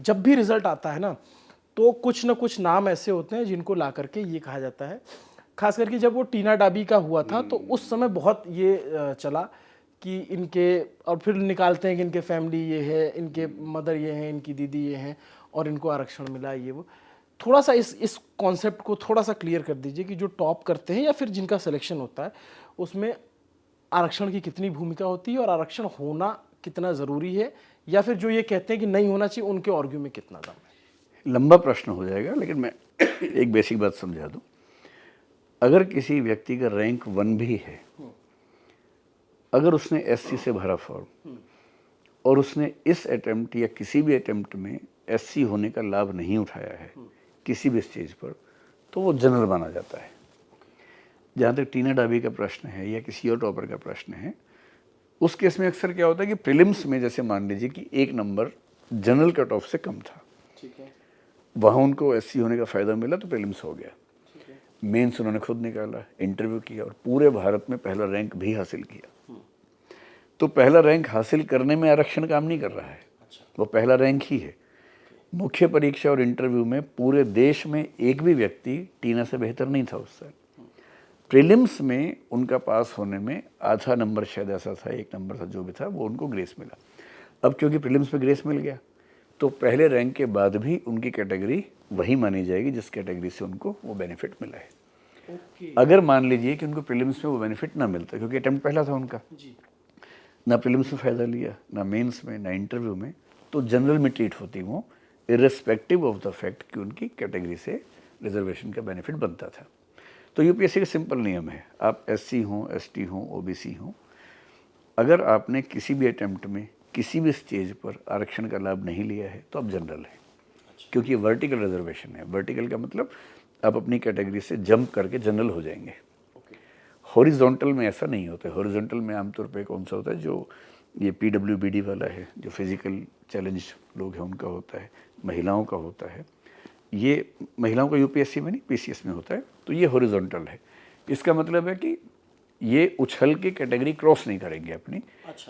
जब भी रिजल्ट आता है ना, तो कुछ ना कुछ नाम ऐसे होते हैं जिनको ला करके ये कहा जाता है। खास करके जब वो टीना डाबी का हुआ था तो उस समय बहुत ये चला कि इनके, और फिर निकालते हैं कि इनके फैमिली ये है, इनके मदर ये हैं, इनकी दीदी ये हैं और इनको आरक्षण मिला ये वो। थोड़ा सा इस कॉन्सेप्ट को थोड़ा सा क्लियर कर दीजिए कि जो टॉप करते हैं या फिर जिनका सिलेक्शन होता है उसमें आरक्षण की कितनी भूमिका होती है और आरक्षण होना कितना ज़रूरी है, या फिर जो ये कहते हैं कि नहीं होना चाहिए उनके आर्ग्यू में कितना दम है। लंबा प्रश्न हो जाएगा, लेकिन मैं एक बेसिक बात समझा दूं। अगर किसी व्यक्ति का रैंक 1 भी है, अगर उसने एससी से भरा फॉर्म और उसने इस अटेम्प्ट या किसी भी अटेम्प्ट में एससी होने का लाभ नहीं उठाया है किसी भी स्टेज पर, तो वो जनरल माना जाता है। जहाँ तक टीना डाबी का प्रश्न है या किसी और टॉपर का प्रश्न है, उस केस में अक्सर क्या होता है कि प्रीलिम्स में जैसे मान लीजिए कि 1 नंबर जनरल कट ऑफ से कम था, ठीक है, वहाँ उनको एससी होने का फ़ायदा मिला तो प्रीलिम्स हो गया। मेंस उन्होंने खुद निकाला, इंटरव्यू किया और पूरे भारत में पहला रैंक भी हासिल किया। तो पहला रैंक हासिल करने में आरक्षण काम नहीं कर रहा है, वो पहला रैंक ही है। मुख्य परीक्षा और इंटरव्यू में पूरे देश में एक भी व्यक्ति टीना से बेहतर नहीं था उस साल। प्रीलिम्स में उनका पास होने में आधा नंबर शायद ऐसा था, 1 नंबर था, जो भी था वो उनको ग्रेस मिला। अब क्योंकि प्रीलिम्स में ग्रेस मिल गया तो पहले रैंक के बाद भी उनकी कैटेगरी वही मानी जाएगी जिस कैटेगरी से उनको वो बेनिफिट मिला है। अगर मान लीजिए कि उनको प्रीलिम्स में वो बेनिफिट ना मिलता, क्योंकि अटेम्प्ट पहला था उनका, ना प्रीलिम्स में फ़ायदा लिया, ना मेंस में, ना इंटरव्यू में, तो जनरल में ट्रीट होती वो इर्रेस्पेक्टिव ऑफ द फैक्ट कि उनकी कैटेगरी से रिजर्वेशन का बेनिफिट बनता था। तो यूपीएससी का सिंपल नियम है, आप एससी हों, एसटी हों, ओबीसी हों, अगर आपने किसी भी अटेम्प्ट में किसी भी स्टेज पर आरक्षण का लाभ नहीं लिया है तो आप जनरल हैं। क्योंकि ये वर्टिकल रिजर्वेशन है। वर्टिकल का मतलब आप अपनी कैटेगरी से जंप करके जनरल हो जाएंगे। हॉरिजॉन्टल में ऐसा नहीं होता है। हॉरिजॉन्टल में आमतौर पे कौन सा होता है, जो ये पीडब्ल्यूबीडी वाला है, जो फिजिकल चैलेंज लोग हैं उनका होता है, महिलाओं का होता है। ये महिलाओं का यूपीएससी में नहीं, पीसीएस में होता है। तो ये हॉरिजॉन्टल है। इसका मतलब है कि ये उछल के कैटेगरी क्रॉस नहीं करेंगे अपनी।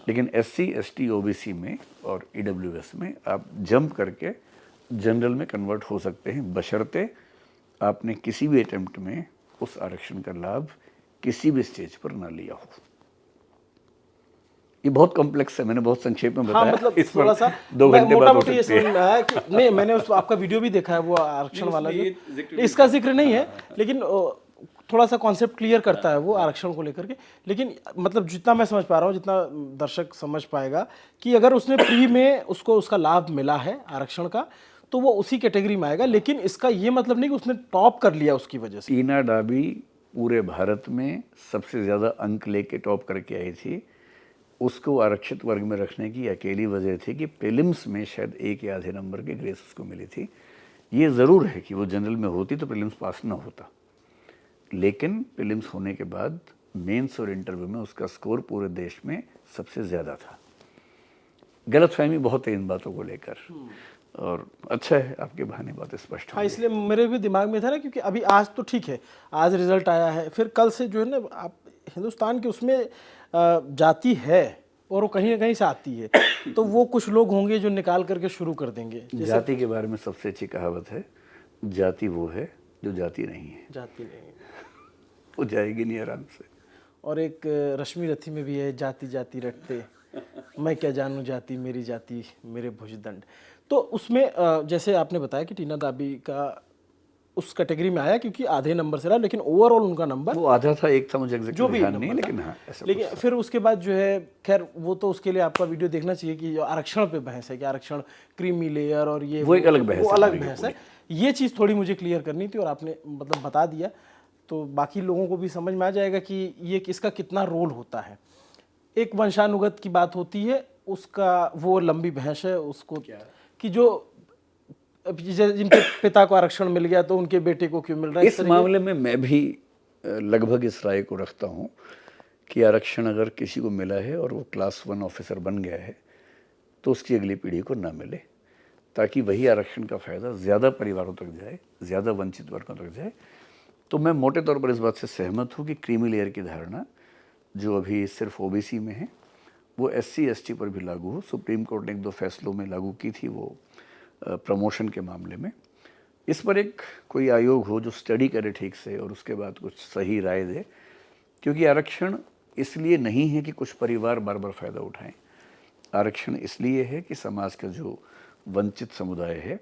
लेकिन एससी, एसटी, ओबीसी में और ईडब्ल्यूएस में आप जंप करके जनरल में कन्वर्ट हो सकते हैं, बशर्ते आपने किसी भी अटेम्प्ट में उस आरक्षण का लाभ किसी भी स्टेज पर ना लिया हो। ये बहुत कॉम्प्लेक्स है, मैंने बहुत संक्षेप में बताया। हाँ, मतलब इस थोड़ा पर सा 2 घंटे मोटा बात हो मोटी ये सकती समझ में आया कि नहीं, मैंने उस आपका वीडियो भी देखा है वो आरक्षण वाला, जो इसका जिक्र नहीं है, लेकिन थोड़ा सा कॉन्सेप्ट क्लियर करता है वो आरक्षण को लेकर के। लेकिन मतलब जितना मैं समझ पा रहा हूँ, जितना दर्शक समझ पाएगा, कि अगर उसने प्री में उसको उसका लाभ मिला है आरक्षण का तो वो उसी कैटेगरी में आएगा। लेकिन इसका ये मतलब नहीं कि उसने टॉप कर लिया उसकी वजह से। टीना डाबी पूरे भारत में सबसे ज़्यादा अंक लेके टॉप करके आई थी। उसको आरक्षित वर्ग में रखने की अकेली वजह थी कि प्रीलिम्स में शायद 1 या आधे नंबर की ग्रेस उसको मिली थी। ये ज़रूर है कि वो जनरल में होती तो प्रीलिम्स पास ना होता, लेकिन प्रीलिम्स होने के बाद मेंस और इंटरव्यू में उसका स्कोर पूरे देश में सबसे ज़्यादा था। गलतफहमी बहुत है इन बातों को लेकर, और अच्छा है आपके बहाने बात स्पष्ट हो हाँ, गई। इसलिए मेरे भी दिमाग में था ना, क्योंकि अभी आज तो ठीक है, आज रिजल्ट आया है, फिर कल से जो है ना, आप हिंदुस्तान के उसमें जाति है और वो कहीं ना कहीं से आती है, तो वो कुछ लोग होंगे जो निकाल करके शुरू कर देंगे। जाति के बारे में सबसे अच्छी कहावत है, जाति वो है जो जाति नहीं है, जाति नहीं है। वो जाएगी नहीं आराम से। और एक रश्मि रथी में भी है, जाति जाति रटते, मैं क्या जानूं जाति मेरी जाति मेरे भुजदंड। तो उसमें जैसे आपने बताया कि टीना दाबी का उस कैटेगरी में आया क्योंकि आधे नंबर से रहा, लेकिन ओवरऑल उनका नंबर वो आधा था, 1 था, मुझे एग्जैक्ट जो भी ध्यान नहीं है, नंबर था, लेकिन हाँ ऐसा लेकिन कुछ था। फिर उसके बाद जो है, खैर वो तो उसके लिए आपका वीडियो देखना चाहिए कि जो आरक्षण पे बहस है कि आरक्षण क्रीमी लेयर और ये वो एक अलग बहस वो है अलग पूरी की बहस है। पूरी। ये चीज़ थोड़ी मुझे क्लियर करनी थी और आपने मतलब बता दिया, तो बाकी लोगों को भी समझ में आ जाएगा कि ये इसका कितना रोल होता है। एक वंशानुगत की बात होती है, उसका वो लंबी बहस है उसको, कि जो जिनके पिता को आरक्षण मिल गया तो उनके बेटे को क्यों मिल रहा है। इस मामले में मैं भी लगभग इस राय को रखता हूँ कि आरक्षण अगर किसी को मिला है और वो क्लास 1 ऑफिसर बन गया है तो उसकी अगली पीढ़ी को ना मिले, ताकि वही आरक्षण का फ़ायदा ज़्यादा परिवारों तक जाए, ज़्यादा वंचित वर्गों तक जाए। तो मैं मोटे तौर पर इस बात से सहमत हूँ कि क्रीमी लेयर की धारणा जो अभी सिर्फ ओबीसी में है वो एससी एसटी पर भी लागू हो। सुप्रीम कोर्ट ने 1-2 फैसलों में लागू की थी वो प्रमोशन के मामले में। इस पर एक कोई आयोग हो जो स्टडी करे ठीक से और उसके बाद कुछ सही राय दे, क्योंकि आरक्षण इसलिए नहीं है कि कुछ परिवार बार बार फ़ायदा उठाएं। आरक्षण इसलिए है कि समाज का जो वंचित समुदाय है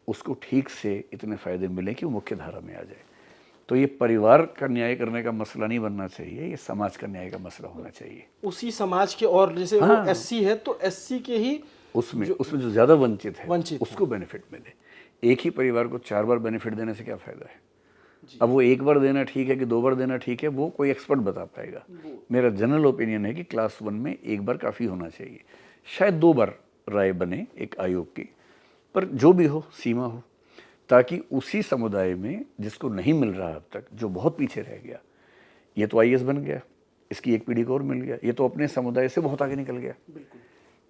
उसको ठीक से इतने फ़ायदे मिलें कि वो मुख्य धारा में आ जाए। तो ये परिवार का न्याय करने का मसला नहीं बनना चाहिए, ये समाज का न्याय का मसला होना चाहिए। उसी समाज के, और जैसे वो एससी है तो एससी के ही उसमें जो ज़्यादा वंचित है वंचित उसको बेनिफिट मिले। एक ही परिवार को 4 बार बेनिफिट देने से क्या फ़ायदा है? अब वो 1 बार देना ठीक है कि 2 बार देना ठीक है, वो कोई एक्सपर्ट बता पाएगा। मेरा जनरल ओपिनियन है कि क्लास 1 में 1 बार काफ़ी होना चाहिए, शायद 2 बार राय बने एक आयोग की, पर जो भी हो सीमा हो, ताकि उसी समुदाय में जिसको नहीं मिल रहा अब तक, जो बहुत पीछे रह गया, ये तो आईएएस बन गया, इसकी एक पीढ़ी को और मिल गया, ये तो अपने समुदाय से बहुत आगे निकल गया,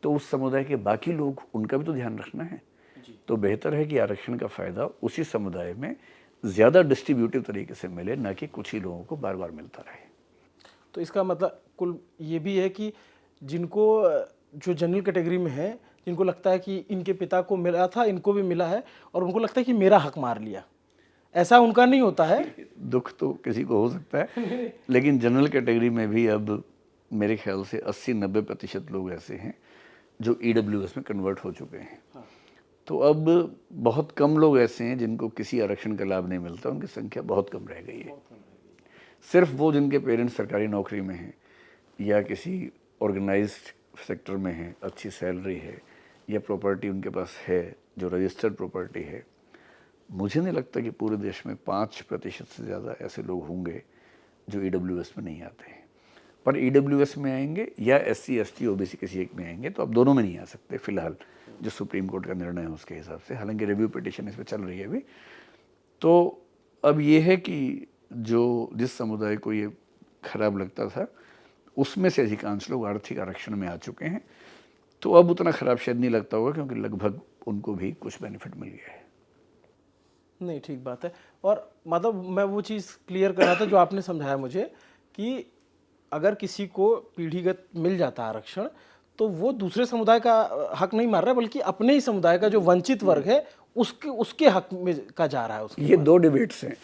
तो उस समुदाय के बाकी लोग, उनका भी तो ध्यान रखना है। तो बेहतर है कि आरक्षण का फ़ायदा उसी समुदाय में ज़्यादा डिस्ट्रीब्यूटिव तरीके से मिले, ना कि कुछ ही लोगों को बार बार मिलता रहे। तो इसका मतलब कुल ये भी है कि जिनको, जो जनरल कैटेगरी में है, जिनको लगता है कि इनके पिता को मिला था, इनको भी मिला है, और उनको लगता है कि मेरा हक मार लिया, ऐसा उनका नहीं होता है। दुख तो किसी को हो सकता है, लेकिन जनरल कैटेगरी में भी अब मेरे ख्याल से 80-90% लोग ऐसे हैं जो ईडब्ल्यूएस में कन्वर्ट हो चुके हैं। तो अब बहुत कम लोग ऐसे हैं जिनको किसी आरक्षण का लाभ नहीं मिलता, उनकी संख्या बहुत कम रह गई है। सिर्फ वो जिनके पेरेंट्स सरकारी नौकरी में हैं या किसी ऑर्गेनाइज्ड सेक्टर में हैं, अच्छी सैलरी है, या प्रॉपर्टी उनके पास है जो रजिस्टर्ड प्रॉपर्टी है। मुझे नहीं लगता कि पूरे देश में 5% से ज़्यादा ऐसे लोग होंगे जो ईडब्ल्यूएस में नहीं आते हैं। पर ईडब्ल्यूएस में आएंगे या एससी एसटी ओबीसी किसी एक में आएंगे, तो अब दोनों में नहीं आ सकते फिलहाल, जो सुप्रीम कोर्ट का निर्णय है उसके हिसाब से। हालांकि रिव्यू पिटिशन इस पर चल रही है अभी। तो अब ये है कि जो जिस समुदाय को ये खराब लगता था, उसमें से अधिकांश लोग आर्थिक आरक्षण में आ चुके हैं, तो अब उतना खराब शायद नहीं लगता होगा, क्योंकि लगभग उनको भी कुछ बेनिफिट मिल गया है। नहीं, ठीक बात है। और मतलब मैं वो चीज़ क्लियर कर रहा था जो आपने समझाया मुझे, कि अगर किसी को पीढ़ीगत मिल जाता है आरक्षण, तो वो दूसरे समुदाय का हक नहीं मार रहा है, बल्कि अपने ही समुदाय का जो वंचित वर्ग है उसके हक में का जा रहा है उसके ये 2 डिबेट्स हैं।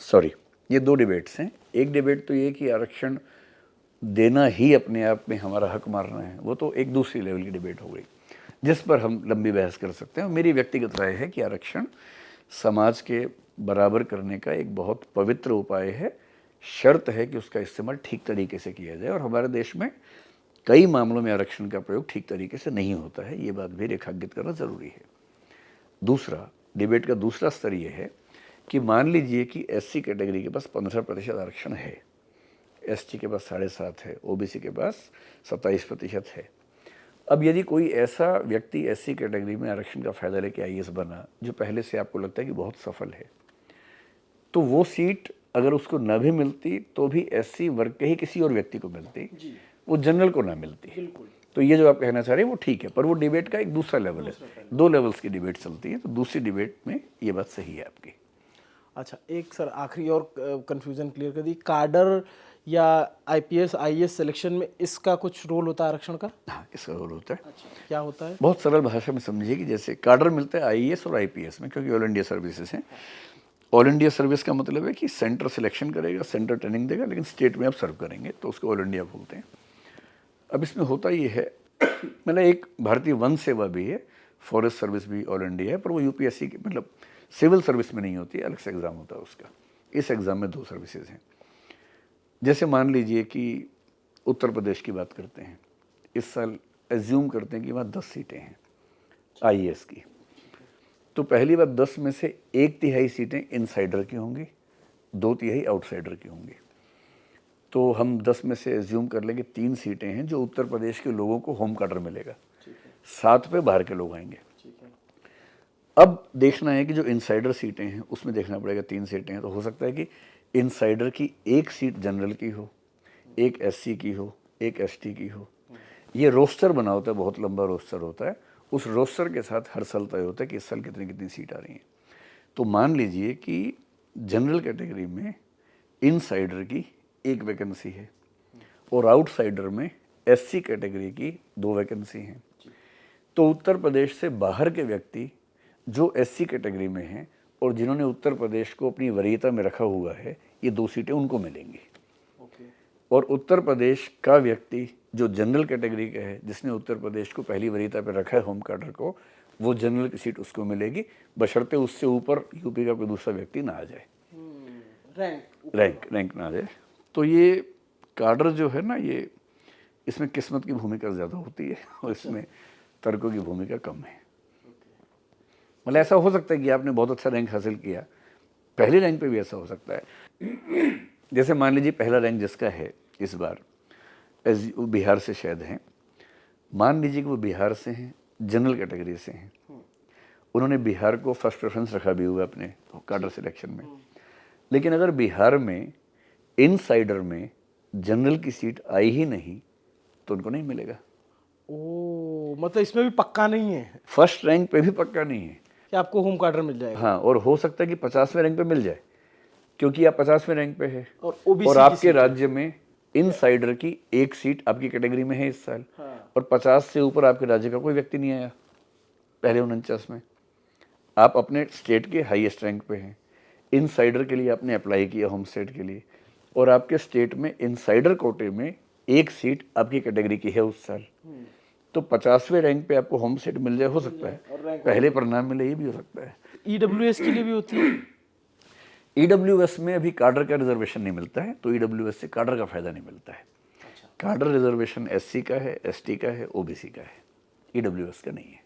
सॉरी, ये 2 डिबेट्स हैं। एक डिबेट तो ये कि आरक्षण देना ही अपने आप में हमारा हक मारना है, वो तो एक दूसरी लेवल की डिबेट हो गई, जिस पर हम लंबी बहस कर सकते हैं। मेरी व्यक्तिगत राय है कि आरक्षण समाज के बराबर करने का एक बहुत पवित्र उपाय है। शर्त है कि उसका इस्तेमाल ठीक तरीके से किया जाए, और हमारे देश में कई मामलों में आरक्षण का प्रयोग ठीक तरीके से नहीं होता है, ये बात भी रेखांकित करना ज़रूरी है। दूसरा, डिबेट का दूसरा स्तर ये है कि मान लीजिए कि एससी कैटेगरी के पास 15% आरक्षण है, एसटी के पास 7.5 है, ओबीसी के पास 27% है। अब यदि कोई ऐसा व्यक्ति एससी कैटेगरी में आरक्षण का फ़ायदा लेके आईएएस बना, जो पहले से आपको लगता है कि बहुत सफल है, तो वो सीट अगर उसको न भी मिलती तो भी एससी वर्ग के ही किसी और व्यक्ति को मिलती, वो जनरल को ना मिलती। तो ये जो आप कहना चाह रहे हैं वो ठीक है, पर वो डिबेट का एक दूसरा लेवल है। 2 लेवल्स की डिबेट चलती है, तो दूसरी डिबेट में ये बात सही है आपकी। अच्छा, एक सर आखिरी और कंफ्यूजन क्लियर कर दी, काडर या आईपीएस आईएएस सिलेक्शन में इसका कुछ रोल होता है आरक्षण का? हाँ, इसका रोल होता है। अच्छा, क्या होता है? बहुत सरल भाषा में समझिए कि जैसे काडर मिलता है आईएएस और आईपीएस में, क्योंकि ऑल इंडिया सर्विसेज हैं। ऑल इंडिया सर्विस का मतलब है कि सेंटर सिलेक्शन करेगा, सेंटर ट्रेनिंग देगा, लेकिन स्टेट में आप सर्व करेंगे, तो उसको ऑल इंडिया बोलते हैं। अब इसमें होता ये है, मतलब एक भारतीय वन सेवा भी है, फॉरेस्ट सर्विस भी ऑल इंडिया है, पर वो यूपीएससी की मतलब सिविल सर्विस में नहीं होती, अलग से एग्ज़ाम होता है उसका। इस एग्ज़ाम में 2 सर्विसेज हैं। जैसे मान लीजिए कि उत्तर प्रदेश की बात करते हैं, इस साल एज्यूम करते हैं कि वहाँ 10 सीटें हैं आईएएस की, तो पहली बात 10 में से 1/3 सीटें इनसाइडर की होंगी, 2/3 आउटसाइडर की होंगी। तो हम 10 में से एज्यूम कर लेंगे 3 सीटें हैं जो उत्तर प्रदेश के लोगों को होम कार्डर मिलेगा, 7 पे बाहर के लोग आएंगे। अब देखना है कि जो इनसाइडर सीटें हैं उसमें देखना पड़ेगा, 3 सीटें हैं, तो हो सकता है कि इनसाइडर की 1 सीट जनरल की हो, 1 एससी की हो, 1 एसटी की हो। ये रोस्टर बना होता है, बहुत लंबा रोस्टर होता है। उस रोस्टर के साथ हर साल तय होता है कि इस साल कितनी कितनी सीट आ रही हैं। तो मान लीजिए कि जनरल कैटेगरी में इनसाइडर की 1 वैकेंसी है और आउटसाइडर में एससी कैटेगरी की 2 वैकेंसी हैं। तो उत्तर प्रदेश से बाहर के व्यक्ति जो एससी कैटेगरी में हैं और जिन्होंने उत्तर प्रदेश को अपनी वरीयता में रखा हुआ है, ये 2 सीटें उनको मिलेंगी। और उत्तर प्रदेश का व्यक्ति जो जनरल कैटेगरी का है, जिसने उत्तर प्रदेश को पहली वरीयता पर रखा है होम कार्डर को, वो जनरल की सीट उसको मिलेगी, बशर्ते उससे ऊपर यूपी का कोई दूसरा व्यक्ति ना आ जाए, रैंक ना आ जाए। तो ये कार्डर जो है ना, ये इसमें किस्मत की भूमिका ज़्यादा होती है और इसमें तर्कों की भूमिका कम है। मतलब ऐसा हो सकता है कि आपने बहुत अच्छा रैंक हासिल किया, पहले रैंक पे भी ऐसा हो सकता है। जैसे मान लीजिए पहला रैंक जिसका है इस बार, वो बिहार से शायद हैं, मान लीजिए कि वो बिहार से हैं, जनरल कैटेगरी से हैं, उन्होंने बिहार को फर्स्ट प्रेफरेंस रखा भी हुआ अपने कार्डर सिलेक्शन में, लेकिन अगर बिहार में इनसाइडर में जनरल की सीट आई ही नहीं तो उनको नहीं मिलेगा। ओ, मतलब इसमें भी पक्का नहीं है फर्स्ट रैंक पे भी पक्का नहीं है कि आपको होम कार्डर मिल जाएगा। हाँ, और हो सकता है कि 50वें रैंक पे मिल जाए, क्योंकि आप 50वें रैंक पे है और OBC और की आपके सीट राज्य में इनसाइडर की एक सीट आपकी कैटेगरी में है इस साल। हाँ। और 50 से ऊपर आपके राज्य का कोई व्यक्ति नहीं आया पहले 49 में। आप अपने स्टेट के हाईएस्ट रैंक पे हैं, इनसाइडर के लिए आपने अप्लाई किया होम स्टेट के लिए, और आपके स्टेट में इनसाइडर कोटे में एक सीट आपकी कैटेगरी की है उस साल, तो 50वें रैंक पे आपको होम सीट मिल जाए, हो सकता है पहले परिणाम मिले, ये भी हो सकता है। ईडब्ल्यूएस के लिए भी होती है। ईडब्ल्यूएस में अभी कार्डर का रिजर्वेशन नहीं मिलता है, तो ईडब्ल्यूएस से कार्डर का फायदा नहीं मिलता है। कार्डर रिजर्वेशन एससी का है, एसटी का है, ओबीसी का है, ईडब्ल्यूएस का नहीं है।